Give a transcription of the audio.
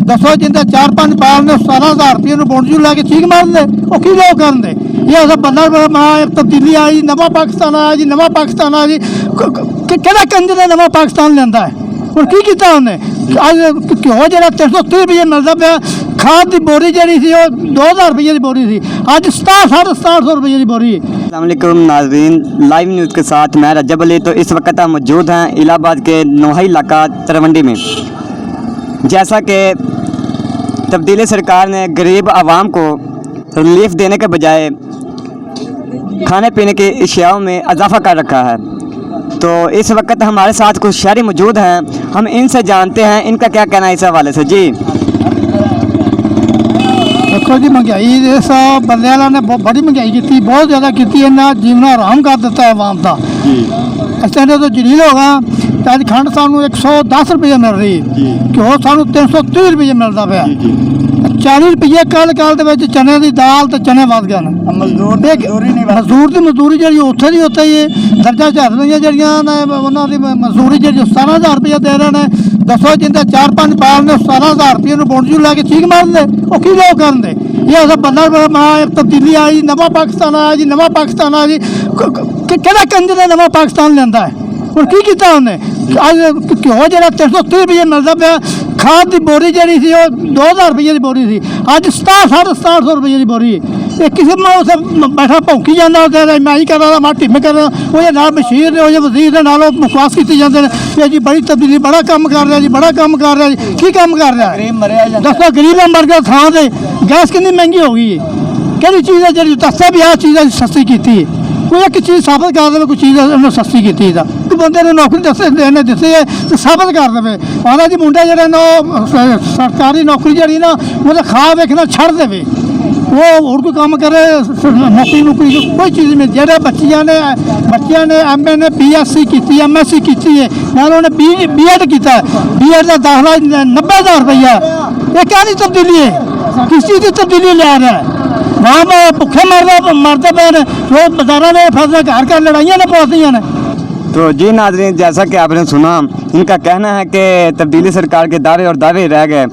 दसो जिंदे 4-5 बाल ने 17,000 रुपये बोनजू लैके ठीक मार दे वो की लोग कर दे ये अस बंदा तब्दीली आई नवा पाकिस्तान आया जी नवा पाकिस्तान आया जी कि कंजर ने नवा पाकिस्तान लिया है और की किया उन्हें अज घ्यो जो 330 रुपये मिलता पाया खाद की बोरी जी थी 2,000 रुपये की बोरी थी अज 6700 रुपये की बोरी है। अस्सलामुअलैकुम नाज़रीन, लाइव न्यूज़ के साथ मैं रजब अली। तो इस वक्त हम मौजूद हैं इलाहाबाद के नोहा इलाका तरवंडी में। जैसा कि तब्दीली सरकार ने गरीब आवाम को रिलीफ देने के बजाय खाने पीने की अशियाओं में इजाफा कर रखा है, तो इस वक्त हमारे साथ कुछ शहरी मौजूद हैं, हम इनसे जानते हैं इनका क्या कहना है इस हवाले से। जी देखो जी, महंगाई इस बंदे ने बड़ी महंगाई की, बहुत ज़्यादा की, इन्हें जीवना आराम कर दिता है आवाम का। इस ने तो जलील होगा तो अज खंड सानू 110 रुपये मिल रही है, घ्यो सानू 330 रुपये मिलता पाया, 40 रुपये कल के चने की दाल तो चने वध गए। मजदूर की मजदूरी जी उत्थे की उत्थे ही है, दर्जा झरनियाँ जड़ियाँ ने उन्होंने मजदूरी जी 17,000 रुपये दे रहे हैं। दसो जिंदे 4-5 बाल ने 17,000 रुपये बोनजू लैके ठीक मार दे वो की लोग कर दे ये अस बंदा तब्दीली आई नवा पाकिस्तान आया जी नवा पाकिस्तान आया जी कि कंजर ने नवा पाकिस्तान लिया है और की किया उन्हें अज घ्यो जो 330 रुपये मिलता पाया खाद की बोरी जी थी 2,000 रुपये की बोरी थी अज 6700 रुपये की बोरी है। ये किसी में उसे बैठा भौंकी जाना मैं ही कर रहा मैं ढिम कर रहा वो नाल बशीर ने वो वजीर के नाल बकवास की जाते हैं कि जी बड़ी तब्दीली बड़ा काम कर रहा जी बड़ा काम कर रहा जी की काम कर रहा है। दसो गरीब मर गया थां से गैस कितनी महंगी हो गई है कि चीज़ है जी दसा भी आ चीज़ सस्ती की है कोई एक चीज़ साबित कर दे कोई चीज़ उन्हें सस्ती की बंदे ने नौकरी दसे दिती है तो साबित कर दे आना जी मुंडा जो सरकारी नौकरी जी ना वो खा वेखना छड़ दे वो और कोई काम करे नौकरी नौकरी कोई चीज़ नहीं। जेडे बच्चियाँ ने MA ने BSc की MSc की है नाल उन्हें B.Ed किया B.Ed का दाखला 90,000 रुपया ये क्या नहीं तब्दीली है किस चीज़ की तब्दीली लिया रहा है वहाँ पर भुखे मरते पे वो बाजारा ने फैसला घर लड़ाइयाँ ने पहुँचती हैं। तो जी नाज़रीन, जैसा कि आपने सुना, इनका कहना है कि तब्दीली सरकार के दावे और दावे रह गए।